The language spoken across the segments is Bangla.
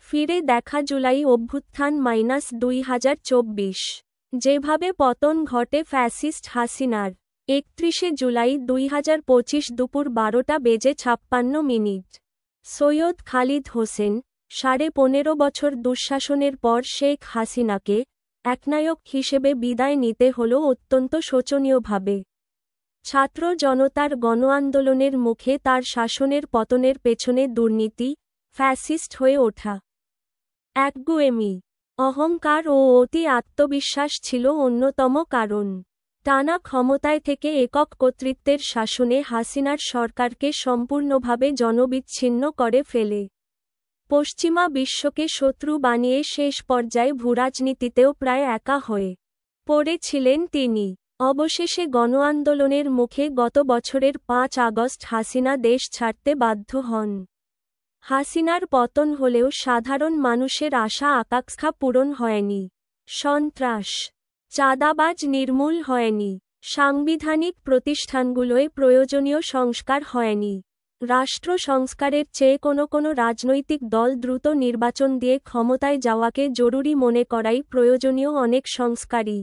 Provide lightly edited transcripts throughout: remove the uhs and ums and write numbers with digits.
ফিরে দেখা জুলাই অভ্যুত্থান -2024। যেভাবে পতন ঘটে ফ্যাসিস্ট হাসিনার। 31 জুলাই 2025 দুপুর 12:56। সৈয়দ খালিদ হোসেন। 15.5 বছর দুঃশাসনের পর শেখ হাসিনাকে একনায়ক হিসেবে বিদায় নিতে হল অত্যন্ত শোচনীয়ভাবে। ছাত্র জনতার গণ আন্দোলনের মুখে তার শাসনের পতনের পেছনে দুর্নীতি, ফ্যাসিস্ট হয়ে ওঠা, একগুঁয়েমি, অহংকার ও অতি আত্মবিশ্বাস ছিল অন্যতম কারণ। টানা ক্ষমতায় থেকে একক কর্তৃত্বের শাসনে হাসিনার সরকারকে সম্পূর্ণভাবে জনবিচ্ছিন্ন করে ফেলে পশ্চিমা বিশ্বকে শত্রু বানিয়ে শেষ পর্যায়ে ভূরাজনীতিতেও প্রায় একা হয়ে পড়েছিলেন তিনি। অবশেষে গণ আন্দোলনের মুখে গত বছরের 5 আগস্ট হাসিনা দেশ ছাড়তে বাধ্য হন। হাসিনার পতন হলেও সাধারণ মানুষের আশা আকাঙ্ক্ষা পূরণ হয়নি। সন্ত্রাস, চাঁদাবাজ নির্মূল হয়নি। সাংবিধানিক প্রতিষ্ঠানগুলোয় প্রয়োজনীয় সংস্কার হয়নি। রাষ্ট্র সংস্কারের চেয়ে কোনো রাজনৈতিক দল দ্রুত নির্বাচন দিয়ে ক্ষমতায় যাওয়াকে জরুরি মনে করাই প্রয়োজনীয় অনেক সংস্কারই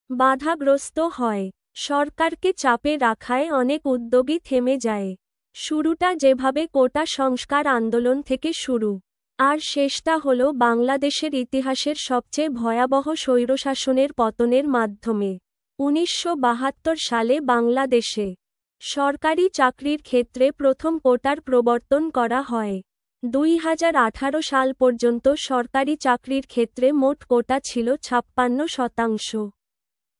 বাধাগ্রস্ত হয়। সরকারকে চাপে রাখায় অনেক উদ্যোগই থেমে যায়। শুরুটা যেভাবে কোটা সংস্কার আন্দোলন থেকে শুরু, আর শেষটা হল বাংলাদেশের ইতিহাসের সবচেয়ে ভয়াবহ স্বৈরশাসনের পতনের মাধ্যমে। 1972 সালে বাংলাদেশে সরকারি চাকরির ক্ষেত্রে প্রথম কোটার প্রবর্তন করা হয়। 2018 সাল পর্যন্ত সরকারি চাকরির ক্ষেত্রে মোট কোটা ছিল 56%,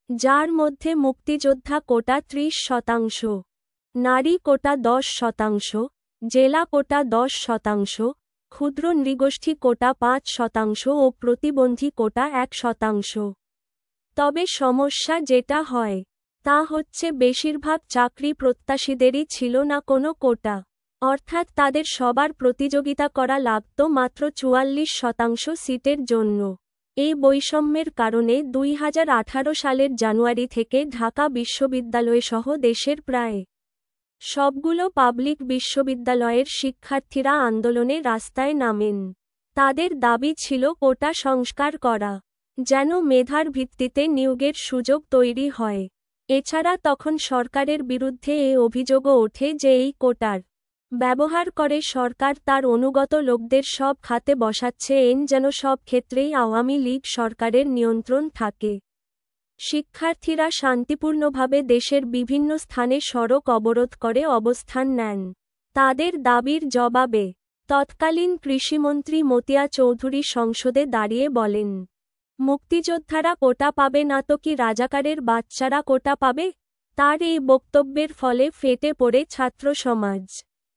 যার মধ্যে মুক্তিযোদ্ধা কোটা 30%, নারী কোটা 10%, জেলা কোটা 10%, ক্ষুদ্র নৃগোষ্ঠী কোটা 5% ও প্রতিবন্ধী কোটা 1%। তবে সমস্যা যেটা হয় তা হচ্ছে বেশিরভাগ চাকরি প্রত্যাশীদেরই ছিল না কোনো কোটা, অর্থাৎ তাদের সবার প্রতিযোগিতা করা লাগত মাত্র 44% সিটের জন্য। এই বৈষম্যের কারণে 2018 সালের জানুয়ারি থেকে ঢাকা বিশ্ববিদ্যালয়সহ দেশের প্রায় সবগুলো পাবলিক বিশ্ববিদ্যালয়ের শিক্ষার্থীরা আন্দোলনে রাস্তায় নামেন। তাদের দাবি ছিল কোটা সংস্কার করা, যেন মেধার ভিত্তিতে নিয়োগের সুযোগ তৈরি হয়। এছাড়া তখন সরকারের বিরুদ্ধে এ অভিযোগও ওঠে যে এই কোটার ব্যবহার করে সরকার তার অনুগত লোকদের সব খাতে বসাচ্ছে যেন সব ক্ষেত্রেই আওয়ামী লীগ সরকারের নিয়ন্ত্রণ থাকে। শিক্ষার্থীরা শান্তিপূর্ণভাবে দেশের বিভিন্ন স্থানে সড়ক অবরোধ করে অবস্থান নেন তাদের দাবির জবাবে। তৎকালীন কৃষিমন্ত্রী মতিয়া চৌধুরী সংসদে দাঁড়িয়ে বলেন, মুক্তিযোদ্ধারা কোটা পাবে না তো কি রাজাকারের বাচ্চারা কোটা পাবে? তার এই বক্তব্যের ফলে ফেটে পড়ে ছাত্র সমাজ।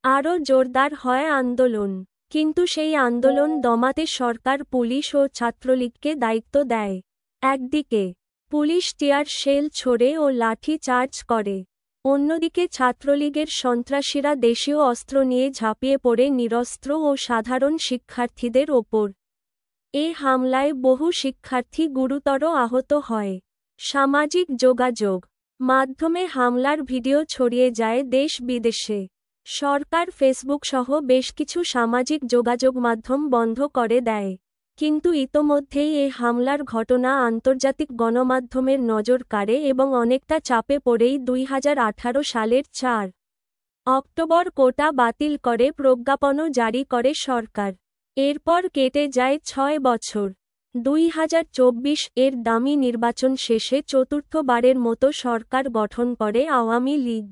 আরও জোরদার হয় আন্দোলন। কিন্তু সেই আন্দোলন দমাতে সরকার পুলিশ ও ছাত্রলীগকে দায়িত্ব দেয়। একদিকে পুলিশ টিয়ার শেল ছোড়ে ও লাঠি চার্জ করে, অন্যদিকে ছাত্রলীগের সন্ত্রাসীরা দেশীয় অস্ত্র নিয়ে ঝাঁপিয়ে পড়ে নিরস্ত্র ও সাধারণ শিক্ষার্থীদের ওপর। এ হামলায় বহু শিক্ষার্থী গুরুতর আহত হয়। সামাজিক যোগাযোগ মাধ্যমে হামলার ভিডিও ছড়িয়ে যায় দেশ বিদেশে। সরকার ফেসবুক সহ বেশ কিছু সামাজিক যোগাযোগ মাধ্যম বন্ধ করে দেয়। কিন্তু ইতোমধ্যেই এ হামলার ঘটনা আন্তর্জাতিক গণমাধ্যমের নজর কাড়ে এবং অনেকটা চাপে পড়েই 2018 সালের 4 অক্টোবর কোটা বাতিল করে প্রজ্ঞাপনও জারি করে সরকার। এরপর কেটে যায় 6 বছর। 2024 এর দামি নির্বাচন শেষে চতুর্থবারের মতো সরকার গঠন করে আওয়ামী লীগ।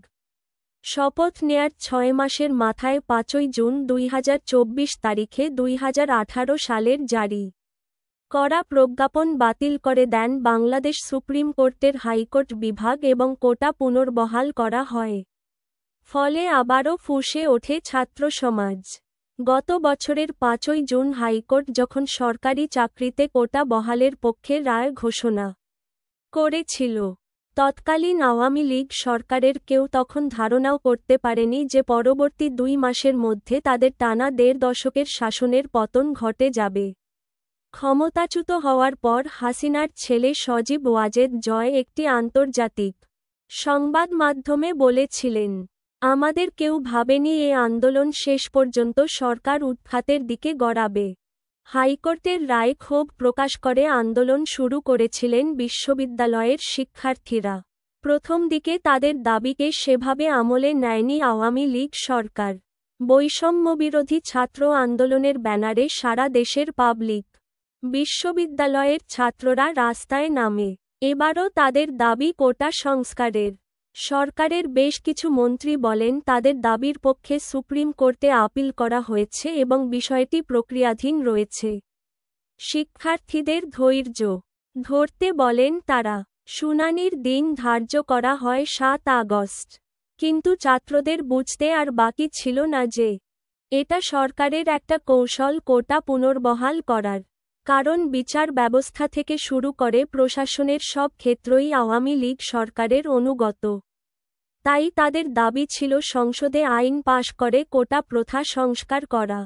শপথ নেয়ার 6 মাসের মাথায় 5 জুন 2024 তারিখে 2018 সালের জারি করা প্রজ্ঞাপন বাতিল করে দেন বাংলাদেশ সুপ্রিম কোর্টের হাইকোর্ট বিভাগ এবং কোটা পুনর্বহাল করা হয়। ফলে আবারও ফুঁসে ওঠে ছাত্র সমাজ। গত বছরের 5 জুন হাইকোর্ট যখন সরকারি চাকরিতে কোটা বহালের পক্ষে রায় ঘোষণা করেছিল, তৎকালীন আওয়ামী লীগ সরকারের কেউ তখন ধারণাও করতে পারেনি যে পরবর্তী 2 মাসের মধ্যে তাদের টানা 1.5 দশকের শাসনের পতন ঘটে যাবে। ক্ষমতাচ্যুত হওয়ার পর হাসিনার ছেলে সজীব ওয়াজেদ জয় একটি আন্তর্জাতিক সংবাদ মাধ্যমে বলেছিলেন, আমাদের কেউ ভাবেনি এ আন্দোলন শেষ পর্যন্ত সরকার উৎখাতের দিকে গড়াবে। হাইকোর্টের রায়ে ক্ষোভ প্রকাশ করে আন্দোলন শুরু করেছিলেন বিশ্ববিদ্যালয়ের শিক্ষার্থীরা। প্রথম দিকে তাদের দাবিকে সেভাবে আমলে নেয়নি আওয়ামী লীগ সরকার। বৈষম্যবিরোধী ছাত্র আন্দোলনের ব্যানারে সারা দেশের পাবলিক বিশ্ববিদ্যালয়ের ছাত্ররা রাস্তায় নামে। এবারও তাদের দাবি কোটা সংস্কারের। সরকারের বেশ কিছু মন্ত্রী বলেন তাদের দাবির পক্ষে সুপ্রিম কোর্টে আপিল করা হয়েছে এবং বিষয়টি প্রক্রিয়াধীন রয়েছে। শিক্ষার্থীদের ধৈর্য ধরতে বলেন তারা। শুনানির দিন ধার্য করা হয় ৭ আগস্ট। কিন্তু ছাত্রদের বুঝতে আর বাকি ছিল না যে এটা সরকারের একটা কৌশল কোটা পুনর্বহাল করার। কারণ বিচার ব্যবস্থা থেকে শুরু করে প্রশাসনের সব ক্ষেত্রই আওয়ামী লীগ সরকারের অনুগত। তাই তাদের দাবি ছিল সংসদে আইন পাশ করে কোটা প্রথা সংস্কার করা।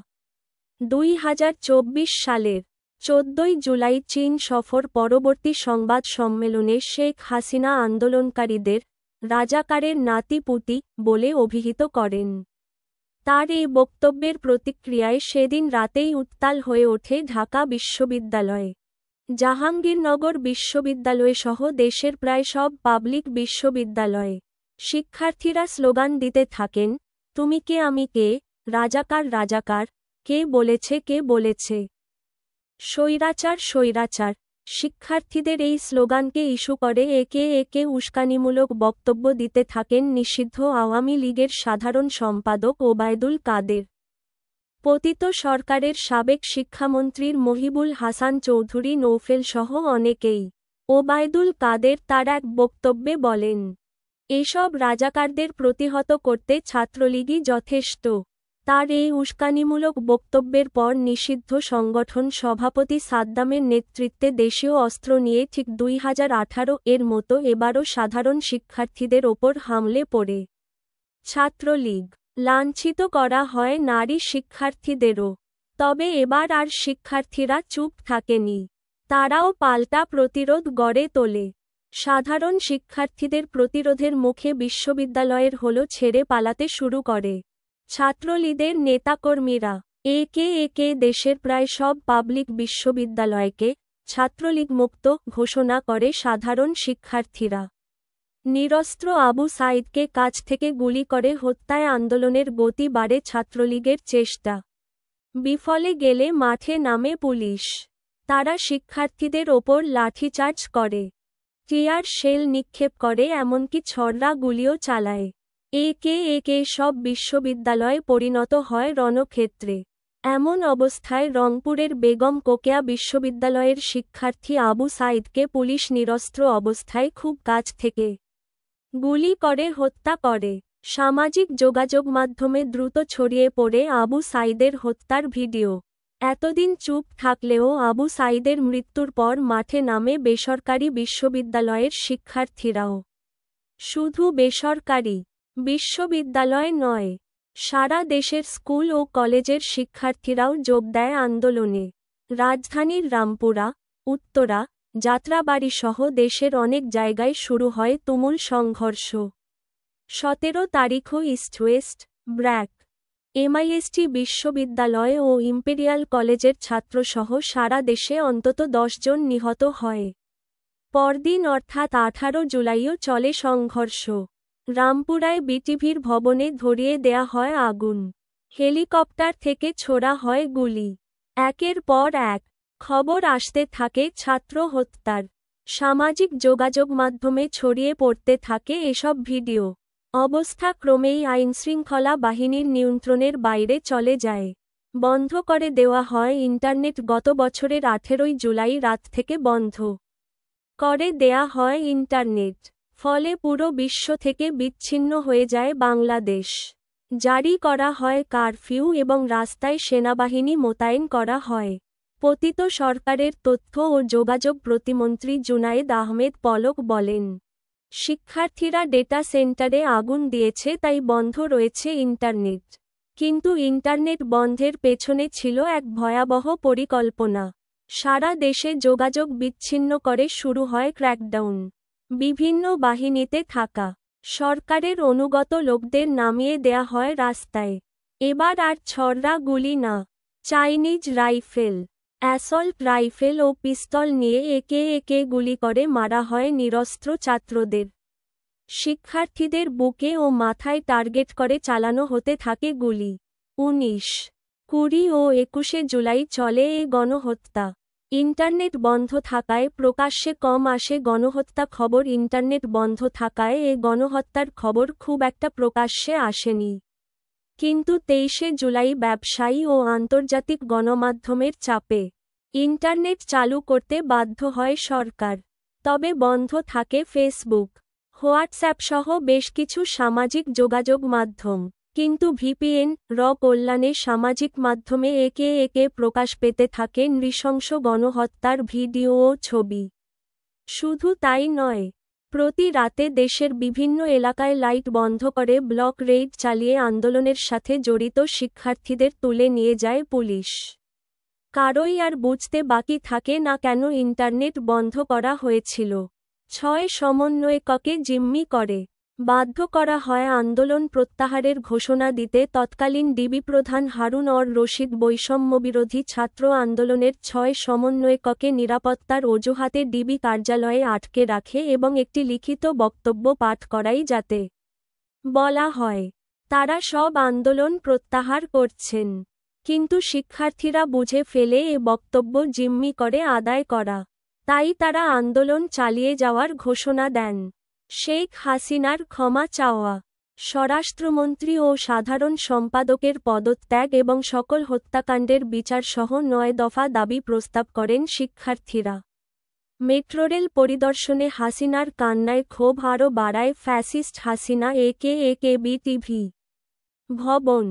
২০২৪ সালের ১৪ জুলাই চীন সফর পরবর্তী সংবাদ সম্মেলনে শেখ হাসিনা আন্দোলনকারীদের রাজাকারের নাতিপুতি বলে অভিহিত করেন। তার এই বক্তব্যের প্রতিক্রিয়ায় সেদিন রাতেই উত্তাল হয়ে ওঠে ঢাকা বিশ্ববিদ্যালয়, জাহাঙ্গীরনগর বিশ্ববিদ্যালয় সহ দেশের প্রায় সব পাবলিক বিশ্ববিদ্যালয়ে। শিক্ষার্থীরা স্লোগান দিতে থাকেন, তুমি কে আমি কে, রাজাকার রাজাকার, কে বলেছে কে বলেছে, স্বৈরাচার স্বৈরাচার। শিক্ষার্থীদের এই স্লোগানকে ইস্যু করে একে একে উস্কানিমূলক বক্তব্য দিতে থাকেন নিষিদ্ধ আওয়ামী লীগের সাধারণ সম্পাদক ওবায়দুল কাদের। পতিত সরকারের সাবেক শিক্ষামন্ত্রীর মহিবুল হাসান চৌধুরী নৌফেল সহ অনেকেই। ওবায়দুল কাদের তার এক বক্তব্যে বলেন, এসব রাজাকারদের প্রতিহত করতে ছাত্রলীগই যথেষ্ট। তার এই উস্কানিমূলক বক্তব্যের পর নিষিদ্ধ সংগঠন সভাপতি সাদ্দামের নেতৃত্বে দেশীয় অস্ত্র নিয়ে ঠিক ২০১৮ এর মতো এবারও সাধারণ শিক্ষার্থীদের ওপর হামলে পড়ে। ছাত্রলীগ লাঞ্ছিত করা হয় নারী শিক্ষার্থীদেরও। তবে এবার আর শিক্ষার্থীরা চুপ থাকেনি। তারাও পাল্টা প্রতিরোধ গড়ে তোলে। সাধারণ শিক্ষার্থীদের প্রতিরোধের মুখে বিশ্ববিদ্যালয়ের হলো ছেড়ে পালাতে শুরু করে। ছাত্রলীগের নেতাকর্মীরা একে একে দেশের প্রায় সব পাবলিক বিশ্ববিদ্যালয়কে ছাত্রলীগ মুক্ত ঘোষণা করে। সাধারণ শিক্ষার্থীরা নিরস্ত্র আবু সাইদকে কাছ থেকে গুলি করে হত্যায় আন্দোলনের গতি বাড়ে। ছাত্রলীগের চেষ্টা বিফলে গেলে মাঠে নামে পুলিশ। তারা শিক্ষার্থীদের ওপর লাঠিচার্জ করে, টিয়ার শেল নিক্ষেপ করে, এমনকি ছড়রা গুলিও চালায়। একে একে সব বিশ্ববিদ্যালয় পরিণত হয় রণক্ষেত্রে। এমন অবস্থায় রংপুরের বেগম কোকেয়া বিশ্ববিদ্যালয়ের শিক্ষার্থী আবু সাইদকে পুলিশ নিরস্ত্র অবস্থায় খুব কাছ থেকে গুলি করে হত্যা করে। সামাজিক যোগাযোগ মাধ্যমে দ্রুত ছড়িয়ে পড়ে আবু সাইদের হত্যার ভিডিও। এতদিন চুপ থাকলেও আবু সাইদের মৃত্যুর পর মাঠে নামে বেসরকারি বিশ্ববিদ্যালয়ের শিক্ষার্থীরাও। শুধু বেসরকারি বিশ্ববিদ্যালয় নয়, সারা দেশের স্কুল ও কলেজের শিক্ষার্থীরাও যোগ দেয় আন্দোলনে। রাজধানীর রামপুরা, উত্তরা, যাত্রাবাড়িসহ দেশের অনেক জায়গায় শুরু হয় তুমুল সংঘর্ষ। ১৭ তারিখও ইস্ট ওয়েস্ট, ব্র্যাক, এমআইএসটি বিশ্ববিদ্যালয় ও ইম্পেরিয়াল কলেজের ছাত্রসহ সারা দেশে অন্তত ১০ জন নিহত হয়। পরদিন অর্থাৎ ১৮ জুলাইও চলে সংঘর্ষ। রামপুরায় বিটিভির ভবনে ধরিয়ে দেয়া হয় আগুন। হেলিকপ্টার থেকে ছোড়া হয় গুলি। একের পর এক খবর আসতে থাকে ছাত্র হত্যার। সামাজিক যোগাযোগ মাধ্যমে ছড়িয়ে পড়তে থাকে এসব ভিডিও। অবস্থা ক্রমেই আইনশৃঙ্খলা বাহিনীর নিয়ন্ত্রণের বাইরে চলে যায়। বন্ধ করে দেওয়া হয় ইন্টারনেট। গত বছরের ১৮ জুলাই রাত থেকে বন্ধ করে দেয়া হয় ইন্টারনেট। ফলে পুরো বিশ্ব থেকে বিচ্ছিন্ন হয়ে যায় বাংলাদেশ। জারি করা হয় কারফিউ এবং রাস্তায় সেনাবাহিনী মোতায়েন করা হয়। পতিত সরকারের তথ্য ও যোগাযোগ প্রতিমন্ত্রী জুনায়েদ আহমেদ পলক বলেন, শিক্ষার্থীরা ডেটা সেন্টারে আগুন দিয়েছে তাই বন্ধ রয়েছে ইন্টারনেট। কিন্তু ইন্টারনেট বন্ধের পেছনে ছিল এক ভয়াবহ পরিকল্পনা। সারা দেশে যোগাযোগ বিচ্ছিন্ন করে শুরু হয় ক্র্যাকডাউন। বিভিন্ন বাহিনীতে থাকা সরকারের অনুগত লোকদের নামিয়ে দেয়া হয় রাস্তায়। এবার আর ছড়রা গুলি না, চাইনিজ রাইফেল অ্যাসল্ট রাইফেল ও পিস্তল নিয়ে একে একে গুলি করে মারা হয় নিরস্ত্র ছাত্রদের। শিক্ষার্থীদের বুকে ও মাথায় টার্গেট করে চালানো হতে থাকে গুলি। 19, 20 ও 21 জুলাই চলে এ গণহত্যা। ইন্টারনেট বন্ধ থাকায় প্রকাশ্যে কম আসে গণহত্যা খবর। ইন্টারনেট বন্ধ থাকায় এ গণহত্যার খবর খুব একটা প্রকাশ্যে আসেনি। কিন্তু 23 জুলাই ব্যবসায়ী ও আন্তর্জাতিক গণমাধ্যমের চাপে ইন্টারনেট চালু করতে বাধ্য হয় সরকার। তবে বন্ধ থাকে ফেসবুক, হোয়াটসঅ্যাপ সহ বেশ কিছু সামাজিক যোগাযোগ মাধ্যম। কিন্তু ভিপিএন, কল্যাণে সামাজিক মাধ্যমে একে একে প্রকাশ পেতে থাকে নৃশংস গণহত্যার ভিডিও ও ছবি। শুধু তাই নয়, প্রতি রাতে দেশের বিভিন্ন এলাকায় লাইট বন্ধ করে ব্লক রেইড চালিয়ে আন্দোলনের সাথে জড়িত শিক্ষার্থীদের তুলে নিয়ে যায় পুলিশ। কারোই আর বুঝতে বাকি থাকে না কেন ইন্টারনেট বন্ধ করা হয়েছিল। 6 সমন্বয়ককে জিম্মি করে বাধ্য করা হয় আন্দোলন প্রত্যাহারের ঘোষণা দিতে তৎকালীন ডিবি প্রধান হারুন অর রশিদ। বৈষম্যবিরোধী ছাত্র আন্দোলনের 6 সমন্বয়ককে নিরাপত্তার অজুহাতে ডিবি কার্যালয়ে আটকে রাখে এবং একটি লিখিত বক্তব্য পাঠ করাই যাতে বলা হয় তারা সব আন্দোলন প্রত্যাহার করছেন। কিন্তু শিক্ষার্থীরা বুঝে ফেলে এ বক্তব্য জিম্মি করে আদায় করা। তাই তারা আন্দোলন চালিয়ে যাওয়ার ঘোষণা দেন। শেখ হাসিনার ক্ষমা চাওয়া, স্বরাষ্ট্রমন্ত্রী ও সাধারণ সম্পাদকের পদত্যাগ এবং সকল হত্যাকাণ্ডের বিচারসহ 9 দফা দাবি প্রস্তাব করেন শিক্ষার্থীরা। মেট্রোরেল পরিদর্শনে হাসিনার কান্নায় ক্ষোভ আরও বাড়ায় ফ্যাসিস্ট হাসিনা। একে একে বিটিভি ভবন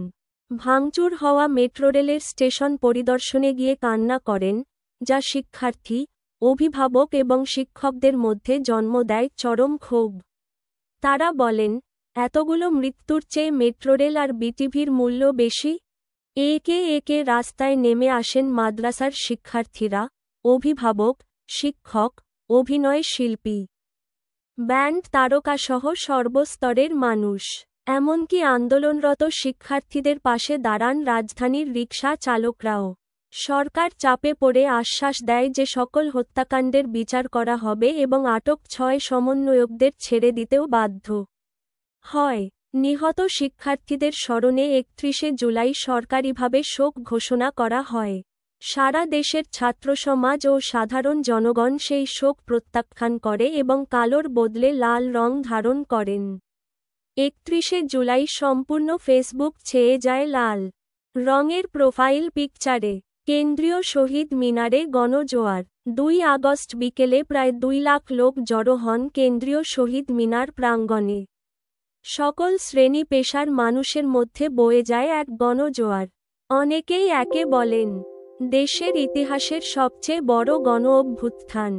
ভাঙচুর হওয়া মেট্রোরেলের স্টেশন পরিদর্শনে গিয়ে কান্না করেন, যা শিক্ষার্থী, অভিভাবক এবং শিক্ষকদের মধ্যে জন্ম দেয় চরম ক্ষোভ। তারা বলেন, এতগুলো মৃত্যুর চেয়ে মেট্রোরেল আর বিটিভির মূল্য বেশি। একে একে রাস্তায় নেমে আসেন মাদ্রাসার শিক্ষার্থীরা, অভিভাবক, শিক্ষক, অভিনয় শিল্পী, ব্যান্ড তারকাসহ সর্বস্তরের মানুষ। এমনকি আন্দোলনরত শিক্ষার্থীদের পাশে দাঁড়ান রাজধানীর রিকশা চালকরাও। সরকার চাপে পড়ে আশ্বাস দেয় যে সকল হত্যাকাণ্ডের বিচার করা হবে এবং আটক 6 সমন্বয়কদের ছেড়ে দিতেও বাধ্য হয়। নিহত শিক্ষার্থীদের স্মরণে 31 জুলাই সরকারিভাবে শোক ঘোষণা করা হয়। সারা দেশের ছাত্রসমাজ ও সাধারণ জনগণ সেই শোক প্রত্যাখ্যান করে এবং কালোর বদলে লাল রং ধারণ করেন। 31 জুলাই সম্পূর্ণ ফেসবুক ছেয়ে যায় লাল রঙের প্রোফাইল পিকচারে। কেন্দ্রীয় শহীদ মিনারে গণজোয়ার। 2 আগস্ট বিকেলে প্রায় 2 লাখ লোক জড়ো হন কেন্দ্রীয় শহীদ মিনার প্রাঙ্গণে। সকল শ্রেণী পেশার মানুষের মধ্যে বয়ে যায় এক গণজোয়ার। অনেকেই একে বলেন দেশের ইতিহাসের সবচেয়ে বড় গণ অভ্যুত্থান।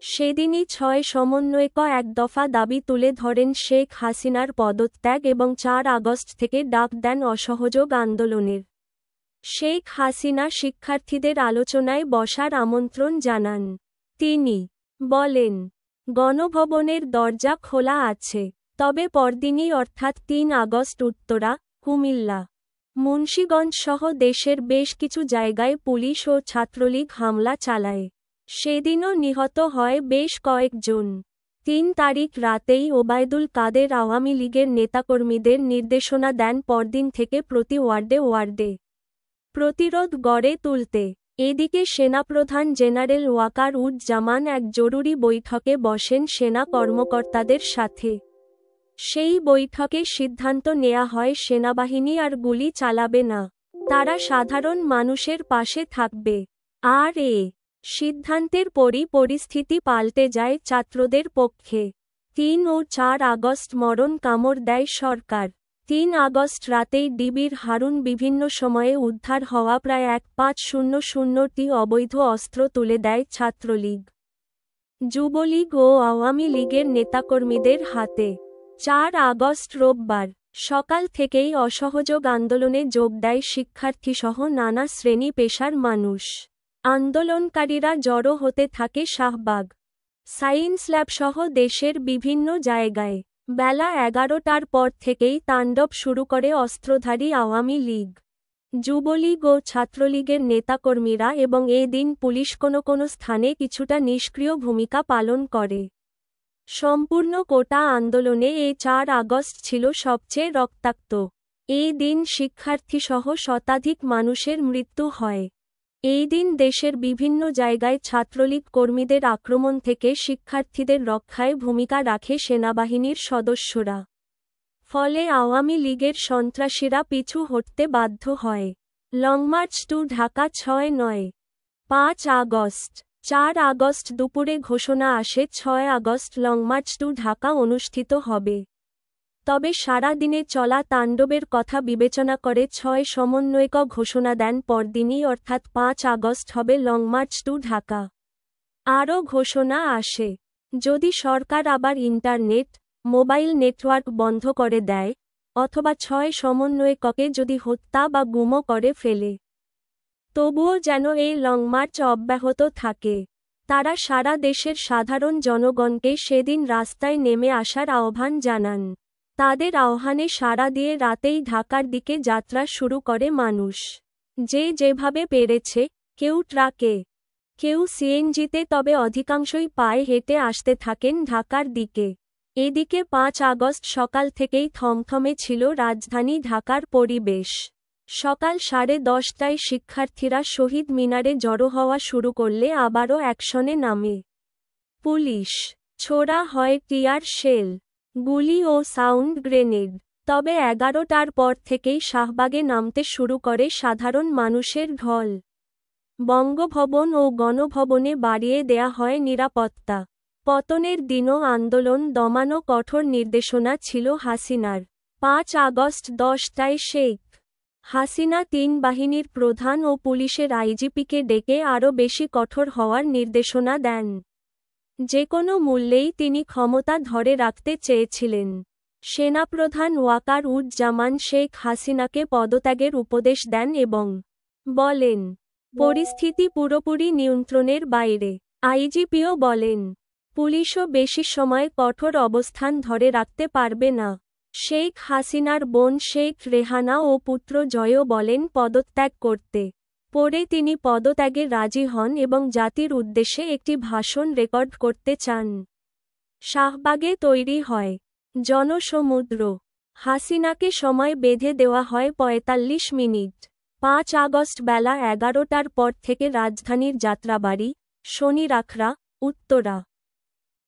সেদিনই 6 সমন্বয়ক এক দফা দাবি তুলে ধরেন শেখ হাসিনার পদত্যাগ এবং 4 আগস্ট থেকে ডাক দেন অসহযোগ আন্দোলনের। শেখ হাসিনা শিক্ষার্থীদের আলোচনায় বসার আমন্ত্রণ জানান। তিনি বলেন, গণভবনের দরজা খোলা আছে। তবে পরদিনই অর্থাৎ 3 আগস্ট উত্তরা, কুমিল্লা, মুন্সিগঞ্জ সহ দেশের বেশ কিছু জায়গায় পুলিশ ও ছাত্রলীগ হামলা চালায়। সেদিনও নিহত হয় বেশ কয়েকজন। 3 তারিখ রাতেই ওবায়দুল কাদের আওয়ামী লীগের নেতাকর্মীদের নির্দেশনা দেন পরদিন থেকে প্রতি ওয়ার্ডে ওয়ার্ডে প্রতিরোধ গড়ে তুলতে। এদিকে সেনাপ্রধান জেনারেল ওয়াকার উজ-জামান এক জরুরি বৈঠকে বসেন সেনা কর্মকর্তাদের সাথে। সেই বৈঠকে সিদ্ধান্ত নেয়া হয় সেনাবাহিনী আর গুলি চালাবে না, তারা সাধারণ মানুষের পাশে থাকবে। আর সিদ্ধান্তের পরই পরিস্থিতি পাল্টে যায় ছাত্রদের পক্ষে। 3 ও 4 আগস্ট মরণ কামড় দেয় সরকার। 3 আগস্ট রাতেই ডিবির হারুন বিভিন্ন সময়ে উদ্ধার হওয়া প্রায় 1500টি অবৈধ অস্ত্র তুলে দেয় ছাত্রলীগ, যুবলীগ ও আওয়ামী লীগের নেতাকর্মীদের হাতে। 4 আগস্ট রোববার সকাল থেকেই অসহযোগ আন্দোলনে যোগ দেয় শিক্ষার্থীসহ নানা শ্রেণী পেশার মানুষ। আন্দোলনকারীরা জড়ো হতে থাকে শাহবাগ, সায়েন্স ল্যাব সহ দেশের বিভিন্ন জায়গায়। বেলা 11টার পর থেকেই তাণ্ডব শুরু করে অস্ত্রধারী আওয়ামী লীগ। যুবলীগ ও ছাত্রলীগের নেতাকর্মীরা এবং এ দিন পুলিশ কোনো স্থানে কিছুটা নিষ্ক্রিয় ভূমিকা পালন করে। সম্পূর্ণ কোটা আন্দোলনে এই 4 আগস্ট ছিল সবচেয়ে রক্তাক্ত। এই দিন শিক্ষার্থীসহ শতাধিক মানুষের মৃত্যু হয়। এই দিন দেশের বিভিন্ন জায়গায় ছাত্রলীগ কর্মীদের আক্রমণ থেকে শিক্ষার্থীদের রক্ষায় ভূমিকা রাখে সেনাবাহিনীর সদস্যরা। ফলে আওয়ামী লীগের সন্ত্রাসীরা পিছু হটতে বাধ্য হয়। Long march to Dhaka 6-9। 5 August. 4 August দুপুরে ঘোষণা আসে 6 August long march to Dhaka অনুষ্ঠিত হবে। তবে সারা দিনে চলা তাণ্ডবের কথা বিবেচনা করে 6 সমন্বয়ক ঘোষণা দেন পরদিনই অর্থাৎ 5 আগস্ট হবে লং মার্চ টু ঢাকা। আরও ঘোষণা আসে, যদি সরকার আবার ইন্টারনেট, মোবাইল নেটওয়ার্ক বন্ধ করে দেয়, অথবা 6 সমন্বয়ককে যদি হত্যা বা গুমও করে ফেলে, তবুও যেন এই লং মার্চ অব্যাহত থাকে। তারা সারা দেশের সাধারণ জনগণকে সেদিন রাস্তায় নেমে আসার আহ্বান জানান। তাদের আহ্বানে সাড়া দিয়ে রাতেই ঢাকার দিকে যাত্রা শুরু করে মানুষ। যে যেভাবে পেরেছে, কেউ ট্রাকে, কেউ সিএনজিতে, তবে অধিকাংশই পায়ে হেঁটে আসতে থাকেন ঢাকার দিকে। এদিকে 5 আগস্ট সকাল থেকেই থমথমে ছিল রাজধানী ঢাকার পরিবেশ। সকাল 10:30টায় শিক্ষার্থীরা শহীদ মিনারে জড়ো হওয়া শুরু করলে আবারও অ্যাকশনে নামে পুলিশ। ছোড়া হয় টিয়ার শেল, গুলি ও সাউন্ড গ্রেনেড। তবে 11টার পর থেকেই শাহবাগে নামতে শুরু করে সাধারণ মানুষের ঢল। বঙ্গভবন ও গণভবনে বাড়িয়ে দেয়া হয় নিরাপত্তা। পতনের দিনও আন্দোলন দমানো কঠোর নির্দেশনা ছিল হাসিনার। 5 আগস্ট 10টায় শেখ হাসিনা 3 বাহিনীর প্রধান ও পুলিশের আইজিপিকে ডেকে আরও বেশি কঠোর হওয়ার নির্দেশনা দেন। যেকোনো মূল্যেই তিনি ক্ষমতা ধরে রাখতে চেয়েছিলেন। সেনাপ্রধান ওয়াকার উজ্জামান শেখ হাসিনাকে পদত্যাগের উপদেশ দেন এবং বলেন, পরিস্থিতি পুরোপুরি নিয়ন্ত্রণের বাইরে। আইজিপিও বলেন, পুলিশও বেশি সময় কঠোর অবস্থান ধরে রাখতে পারবে না। শেখ হাসিনার বোন শেখ রেহানা ও পুত্র জয়ও বলেন পদত্যাগ করতে। পরে তিনি পদত্যাগে রাজি হন এবং জাতির উদ্দেশ্যে একটি ভাষণ রেকর্ড করতে চান। শাহবাগে তৈরি হয় জনসমুদ্র। হাসিনাকে সময় বেঁধে দেওয়া হয় 45 মিনিট। 5 আগস্ট বেলা 11টার পর থেকে রাজধানীর যাত্রাবাড়ি, শনিরাখড়া, উত্তরা,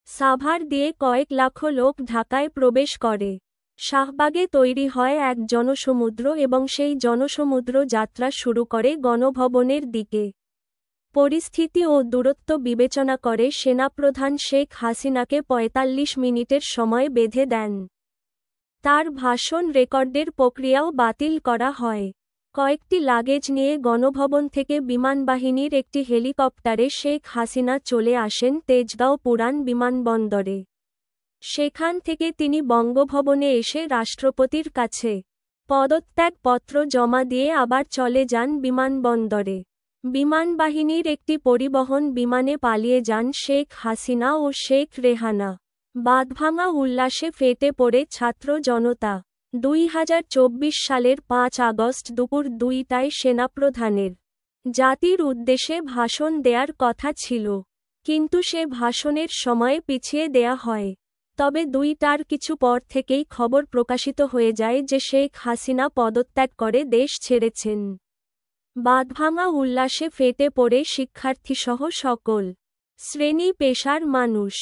সাভার দিয়ে কয়েক লাখ লোক ঢাকায় প্রবেশ করে। শাহবাগে তৈরি হয় এক জনসমুদ্র এবং সেই জনসমুদ্র যাত্রা শুরু করে গণভবনের দিকে। পরিস্থিতি ও দূরত্ব বিবেচনা করে সেনাপ্রধান শেখ হাসিনাকে 45 মিনিটের সময় বেঁধে দেন। তার ভাষণ রেকর্ডের প্রক্রিয়াও বাতিল করা হয়। কয়েকটি লাগেজ নিয়ে গণভবন থেকে বিমানবাহিনীর একটি হেলিকপ্টারে শেখ হাসিনা চলে আসেন তেজগাঁও পুরান বিমানবন্দরে। সেখান থেকে তিনি বঙ্গভবনে এসে রাষ্ট্রপতির কাছে পদত্যাগপত্র জমা দিয়ে আবার চলে যান বিমানবন্দরে। বিমানবাহিনীর একটি পরিবহন বিমানে পালিয়ে যান শেখ হাসিনা ও শেখ রেহানা। বাঁধভাঙা উল্লাসে ফেটে পড়ে ছাত্র জনতা। 2024 সালের 5 আগস্ট দুপুর 2টায় সেনাপ্রধানের জাতির উদ্দেশ্যে ভাষণ দেয়ার কথা ছিল, কিন্তু সে ভাষণের সময় পিছিয়ে দেয়া হয়। তবে 2টার কিছু পর থেকেই খবর প্রকাশিত হয়ে যায় যে শেখ হাসিনা পদত্যাগ করে দেশ ছেড়েছেন। বাঁধভাঙা উল্লাসে ফেটে পড়ে শিক্ষার্থীসহ সকল শ্রেণী পেশার মানুষ।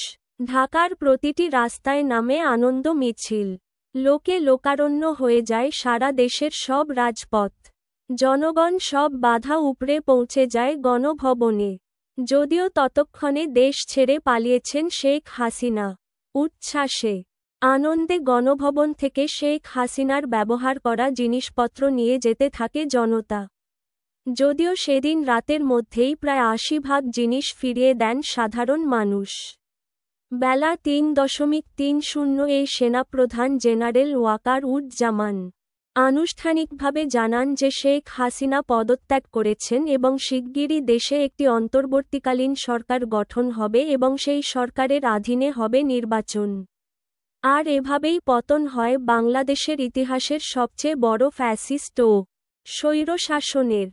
ঢাকার প্রতিটি রাস্তায় নামে আনন্দ মিছিল। লোকে লোকারণ্য হয়ে যায় সারা দেশের সব রাজপথ। জনগণ সব বাধা উপড়ে পৌঁছে যায় গণভবনে। যদিও ততক্ষণে দেশ ছেড়ে পালিয়েছেন শেখ হাসিনা। উচ্ছ্বাসে আনন্দে গণভবন থেকে শেখ হাসিনার ব্যবহার করা জিনিসপত্র নিয়ে যেতে থাকে জনতা। যদিও সেদিন রাতের মধ্যেই প্রায় 80 ভাগ জিনিস ফিরিয়ে দেন সাধারণ মানুষ। বেলা 3:30 সেনাপ্রধান জেনারেল ওয়াকার উজ্জামান আনুষ্ঠানিকভাবে জানান যে শেখ হাসিনা পদত্যাগ করেছেন এবং শিগগিরই দেশে একটি অন্তর্বর্তীকালীন সরকার গঠন হবে এবং সেই সরকারের অধীনে হবে নির্বাচন। আর এভাবেই পতন হয় বাংলাদেশের ইতিহাসের সবচেয়ে বড় ফ্যাসিস্ট ও স্বৈরশাসনের